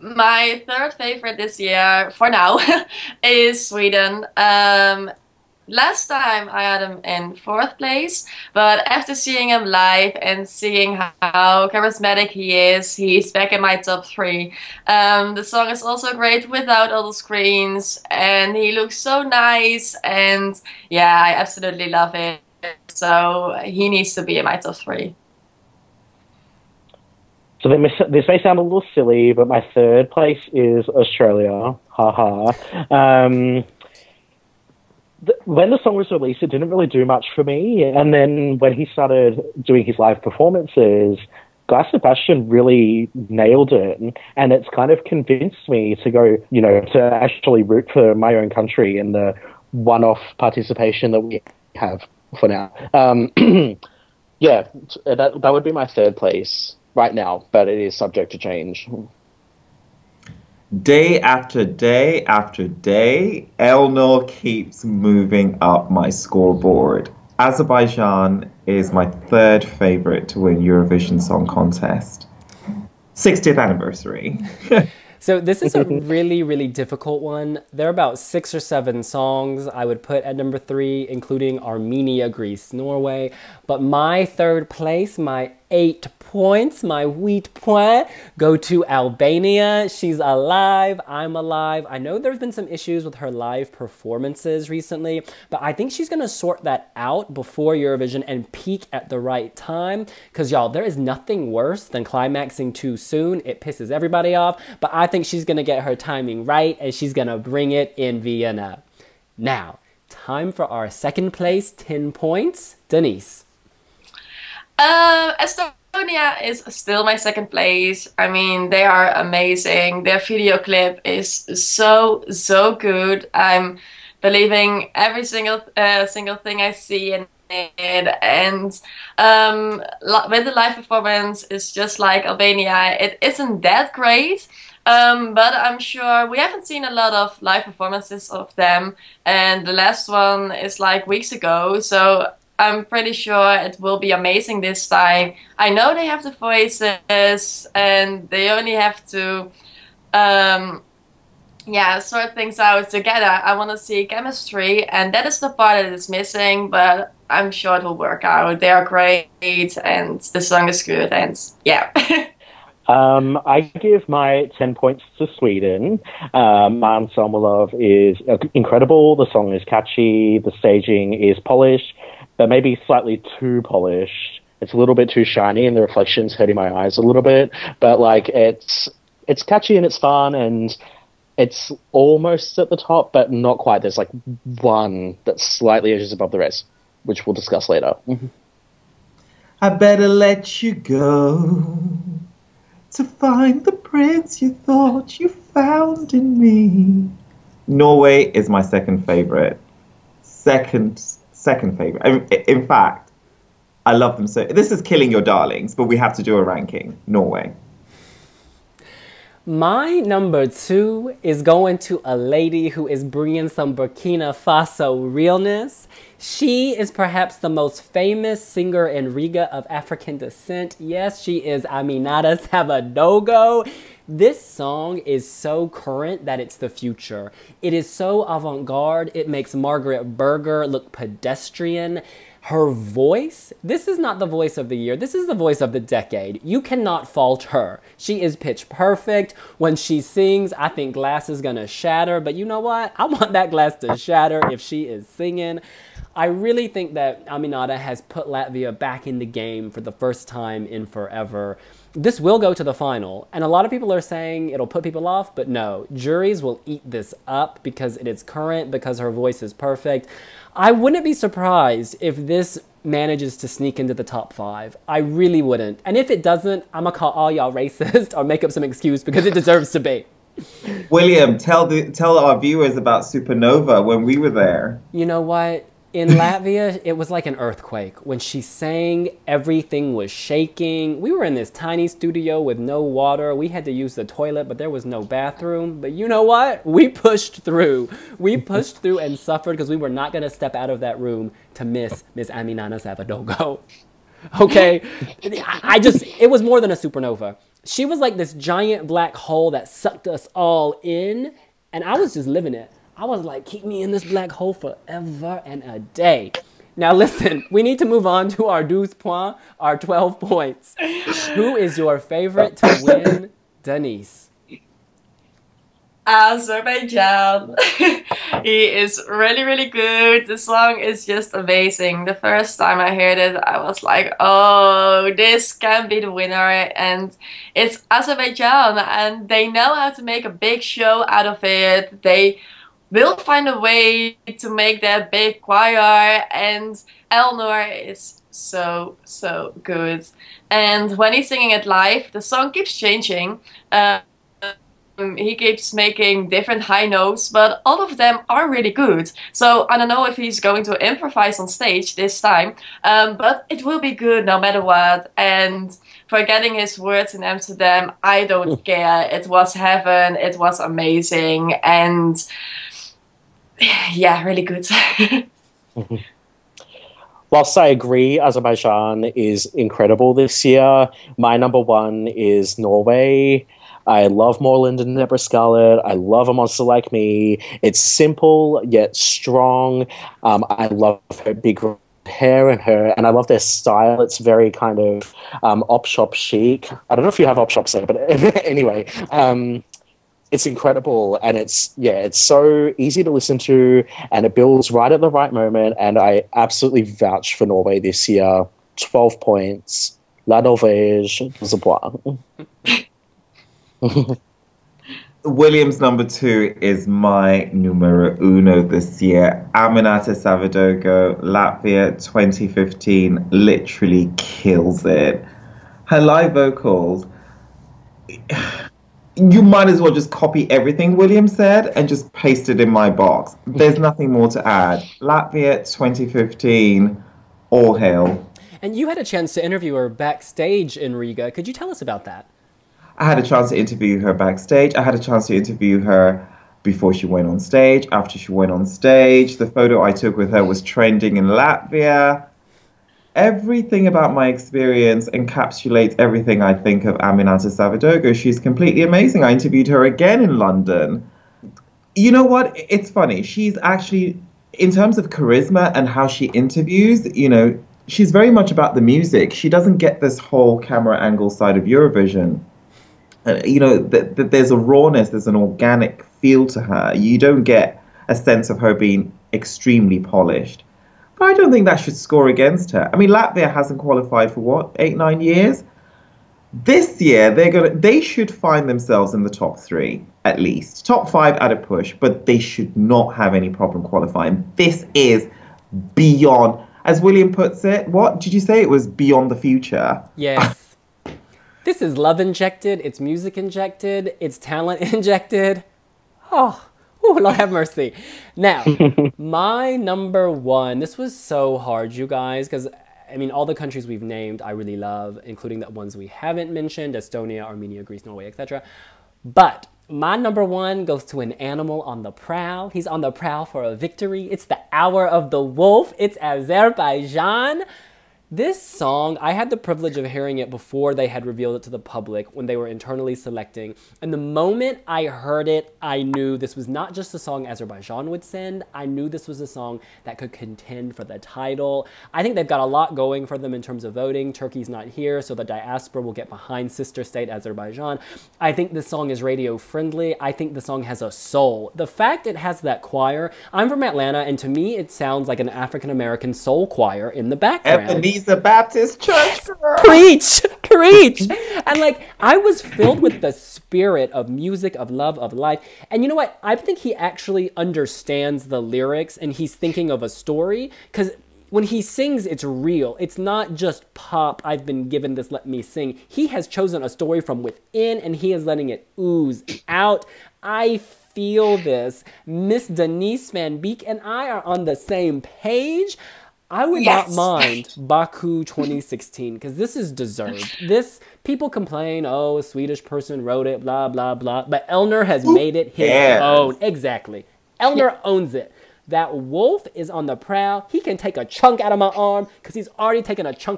My third favorite this year, for now, is Sweden. Last time I had him in fourth place, but after seeing him live and seeing how charismatic he is, he's back in my top three. The song is also great without all the screens, and he looks so nice, and yeah, I absolutely love it. So he needs to be in my top three. So this may sound a little silly, but my third place is Australia. Haha. When the song was released, it didn't really do much for me. And then when he started doing his live performances, Guy Sebastian really nailed it. And it's kind of convinced me to go, to actually root for my own country in the one-off participation that we have for now. Yeah, that would be my third place right now, but it is subject to change. Day after day after day, Elnor keeps moving up my scoreboard. Azerbaijan is my third favorite to win Eurovision Song Contest. 60th anniversary. So this is a really, really difficult one. There are about 6 or 7 songs I would put at number 3, including Armenia, Greece, Norway. But my third place, my 8 points, my 8 points, go to Albania. She's alive. I'm alive. I know there's been some issues with her live performances recently, but I think she's going to sort that out before Eurovision and peak at the right time. Because, y'all, there is nothing worse than climaxing too soon. It pisses everybody off. But I think she's going to get her timing right, and she's going to bring it in Vienna. Now, time for our second place, 10 points. Denise. Estonia is still my second place. I mean, they are amazing. Their video clip is so good. I'm believing every single thing I see in it, and with the live performance, it's just like Albania. It isn't that great. But I'm sure we haven't seen a lot of live performances of them, and the last one is like weeks ago, so I'm pretty sure it will be amazing this time. I know they have the voices, and they only have to, sort things out together. I want to see chemistry, and that is the part that is missing, but I'm sure it will work out. They are great, and the song is good, and yeah. I give my 10 points to Sweden. My ensemble of is incredible. The song is catchy. The staging is polished, but maybe slightly too polished. It's a little bit too shiny, and the reflection's hurting my eyes a little bit. But like, it's catchy and it's fun, and it's almost at the top, but not quite. There's like one that slightly edges above the rest, which we'll discuss later. I better let you go to find the prince you thought you found in me. Norway is my second favorite. Second favorite. In fact, I love them so. This is killing your darlings, but we have to do a ranking. Norway. My number 2 is going to a lady who is bringing some Burkina Faso realness. She is perhaps the most famous singer in Riga of African descent. Yes, she is Aminata Sabadogo. This song is so current that it's the future. It is so avant-garde. It makes Margaret Berger look pedestrian. Her voice, this is not the voice of the year. This is the voice of the decade. You cannot fault her. She is pitch perfect. When she sings, I think glass is gonna shatter. But you know what? I want that glass to shatter if she is singing. I really think that Aminata has put Latvia back in the game for the first time in forever. This will go to the final, and a lot of people are saying it'll put people off, but no, juries will eat this up because it is current, because her voice is perfect. I wouldn't be surprised if this manages to sneak into the top 5. I really wouldn't. And if it doesn't, I'm gonna call all y'all racist or make up some excuse because it deserves to be. William, tell our viewers about Supernova when we were there. You know what? In Latvia, it was like an earthquake. When she sang, everything was shaking. We were in this tiny studio with no water. We had to use the toilet, but there was no bathroom. But you know what? We pushed through. We pushed through and suffered because we were not going to step out of that room to miss Miss Aminata Sabadogo. Okay? It was more than a supernova. She was like this giant black hole that sucked us all in, and I was just living it. I was like, keep me in this black hole forever and a day. Now listen, we need to move on to our 12 points, our 12 points. Who is your favorite to win, Denise? Azerbaijan. He is really, really good. The song is just amazing. The first time I heard it, I was like, oh, this can be the winner. And it's Azerbaijan, and they know how to make a big show out of it. They will find a way to make that big choir, and Elnor is so, so good. And when he's singing it live, the song keeps changing. He keeps making different high notes, but all of them are really good. So I don't know if he's going to improvise on stage this time, but it will be good no matter what. And for getting his words in Amsterdam, I don't care. It was heaven. It was amazing. And yeah, really good. Whilst I agree, Azerbaijan is incredible this year, my number one is Norway. I love Moreland and Deborah Scarlett. I love A Monster Like Me. It's simple yet strong. I love her big hair and I love their style. It's very kind of op shop chic. I don't know if you have op shops there, but anyway, it's incredible, and it's so easy to listen to, and it builds right at the right moment. And I absolutely vouch for Norway this year. 12 points. La Norvège, je bois. William's number 2 is my numero uno this year. Aminata Savadogo, Latvia, 2015, literally kills it. Her live vocals, you might as well just copy everything William said and just paste it in my box. There's nothing more to add. Latvia, 2015, all hail. And you had a chance to interview her backstage in Riga. Could you tell us about that? I had a chance to interview her backstage. I had a chance to interview her before she went on stage, after she went on stage. The photo I took with her was trending in Latvia. Everything about my experience encapsulates everything I think of Aminata Savadogo. She's completely amazing. I interviewed her again in London. You know what? It's funny. She's actually, in terms of charisma and how she interviews, you know, she's very much about the music. She doesn't get this whole camera angle side of Eurovision. You know, there's a rawness, there's an organic feel to her. You don't get a sense of her being extremely polished. But I don't think that should score against her. I mean, Latvia hasn't qualified for what, 8-9 years? This year, they should find themselves in the top 3, at least. Top 5 at a push, but they should not have any problem qualifying. This is beyond, as William puts it, what did you say? It was beyond the future. Yes. This is love injected, it's music injected, it's talent injected. Oh, Lord have mercy. Now, my number 1, this was so hard, you guys, because, I mean, all the countries we've named I really love, including the ones we haven't mentioned, Estonia, Armenia, Greece, Norway, etc. But my number 1 goes to an animal on the prowl. He's on the prowl for a victory. It's the hour of the wolf. It's Azerbaijan. This song, I had the privilege of hearing it before they had revealed it to the public when they were internally selecting. And the moment I heard it, I knew this was not just a song Azerbaijan would send. I knew this was a song that could contend for the title. I think they've got a lot going for them in terms of voting. Turkey's not here, so the diaspora will get behind sister state Azerbaijan. I think this song is radio friendly. I think the song has a soul. The fact it has that choir, I'm from Atlanta, and to me it sounds like an African-American soul choir in the background. The Baptist Church, girl. Preach, preach. And like, I was filled with the spirit of music, of love, of life. And you know what? I think he actually understands the lyrics and he's thinking of a story, because when he sings, it's real. It's not just pop, I've been given this, let me sing. He has chosen a story from within and he is letting it ooze out. I feel this. Miss Denise Van Beek and I are on the same page. I would not mind Baku 2016, because this is deserved. This, people complain, oh, a Swedish person wrote it, blah, blah, blah. But Elnor has made it his own. Exactly. Elnor owns it. That wolf is on the prowl. He can take a chunk out of my arm, because he's already taken a chunk out.